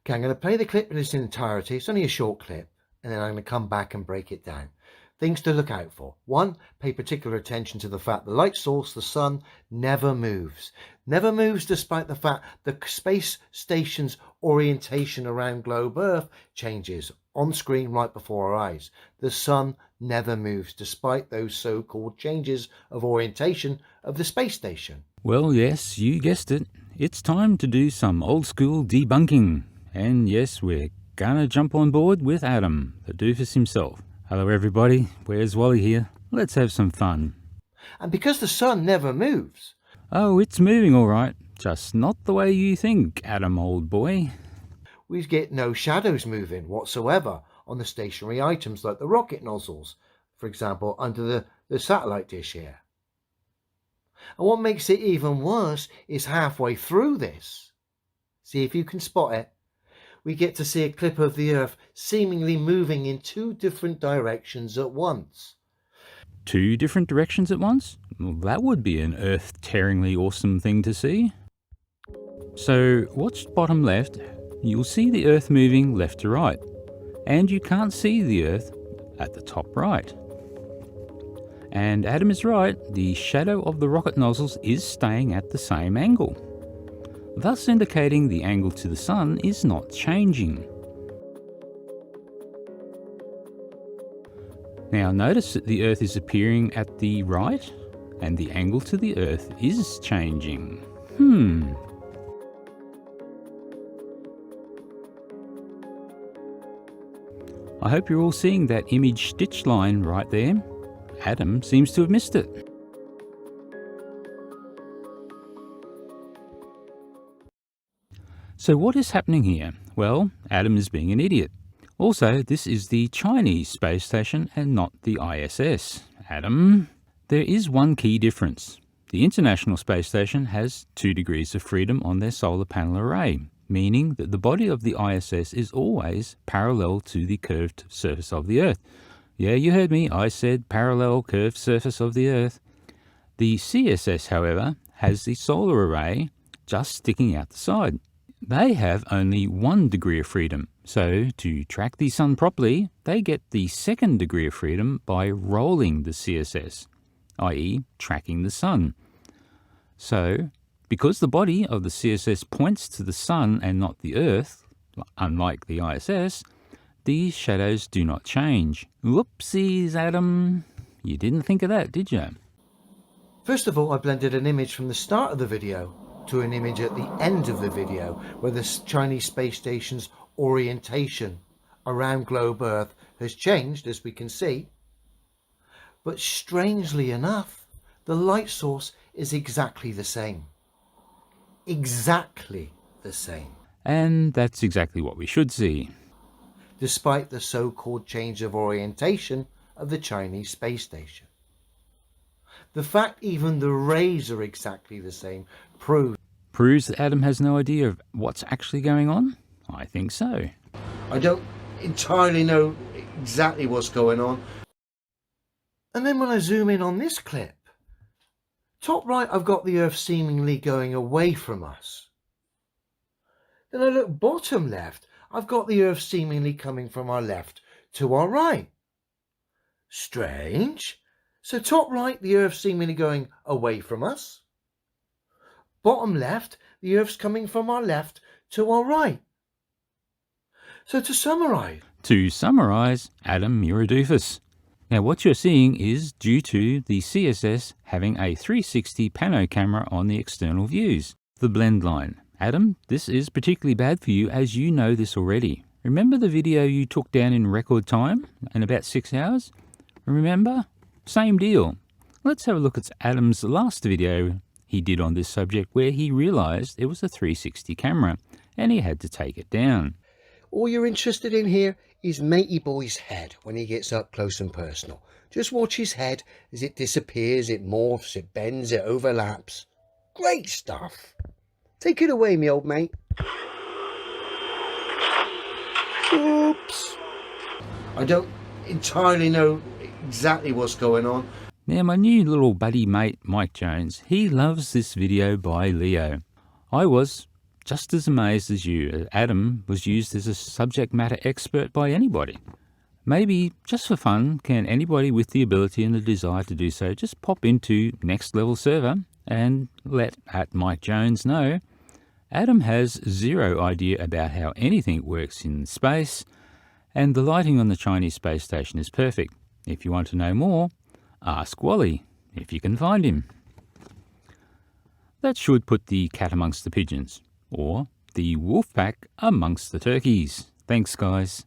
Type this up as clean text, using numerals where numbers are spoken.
Okay, I'm going to play the clip in its entirety. It's only a short clip, and then I'm going to come back and break it down. Things to look out for. 1, pay particular attention to the fact the light source, the sun, never moves. Never moves despite the fact the space station's orientation around globe Earth changes on screen right before our eyes. The sun never moves despite those so-called changes of orientation of the space station. Well, yes, you guessed it. It's time to do some old school debunking. And yes, we're gonna jump on board with Adam, the doofus himself. Hello everybody, where's Wally here? Let's have some fun. And because the sun never moves... Oh, it's moving all right. Just not the way you think, Adam, old boy. We get no shadows moving whatsoever on the stationary items like the rocket nozzles, for example, under the satellite dish here. And what makes it even worse is halfway through this, see if you can spot it, we get to see a clip of the Earth seemingly moving in 2 different directions at once. 2 different directions at once? Well, that would be an earth-tearingly awesome thing to see. So, watch bottom left. You'll see the Earth moving left to right. And you can't see the Earth at the top right. And Adam is right, the shadow of the rocket nozzles is staying at the same angle, thus indicating the angle to the sun is not changing. Now notice that the Earth is appearing at the right, and the angle to the Earth is changing. I hope you're all seeing that image stitch line right there. Adam seems to have missed it. So what is happening here? Well, Adam is being an idiot. Also, this is the Chinese space station and not the ISS. Adam, there is one key difference. The International Space Station has 2 degrees of freedom on their solar panel array, meaning that the body of the ISS is always parallel to the curved surface of the Earth. Yeah, you heard me, I said parallel curved surface of the Earth. The CSS, however, has the solar array just sticking out the side. They have only 1 degree of freedom, so to track the sun properly, they get the 2nd degree of freedom by rolling the CSS, i.e. tracking the sun. So, because the body of the CSS points to the sun and not the Earth, unlike the ISS, these shadows do not change. Whoopsies, Adam. You didn't think of that, did you? First of all, I blended an image from the start of the video to an image at the end of the video where the Chinese space station's orientation around globe Earth has changed, as we can see. But strangely enough, the light source is exactly the same. Exactly the same. And that's exactly what we should see. Despite the so-called change of orientation of the Chinese space station. The fact even the rays are exactly the same proves that Adam has no idea of what's actually going on? I think so. I don't entirely know exactly what's going on. And then when I zoom in on this clip, top right I've got the Earth seemingly going away from us. Then I look bottom left, I've got the Earth seemingly coming from our left to our right. Strange. So top right, the Earth seemingly going away from us. Bottom left, the Earth's coming from our left to our right. So to summarise, Adam, you're a doofus. Now what you're seeing is due to the CSS having a 360 pano camera on the external views, the blend line. Adam, this is particularly bad for you as you know this already. Remember the video you took down in record time, in about 6 hours? Remember? Same deal. Let's have a look at Adam's last video he did on this subject where he realised it was a 360 camera and he had to take it down. All you're interested in here is Matey Boy's head when he gets up close and personal. Just watch his head as it disappears, it morphs, it bends, it overlaps. Great stuff. Take it away, me old mate. Oops. I don't entirely know exactly what's going on. Now my new little buddy mate Mike Jones, he loves this video by Leo. I was just as amazed as you. Adam was used as a subject matter expert by anybody. Maybe, just for fun, can anybody with the ability and the desire to do so just pop into Next Level Server and let @MikeJones know Adam has zero idea about how anything works in space, and the lighting on the Chinese space station is perfect. If you want to know more, ask Wally, if you can find him. That should put the cat amongst the pigeons, or the wolf pack amongst the turkeys. Thanks, guys.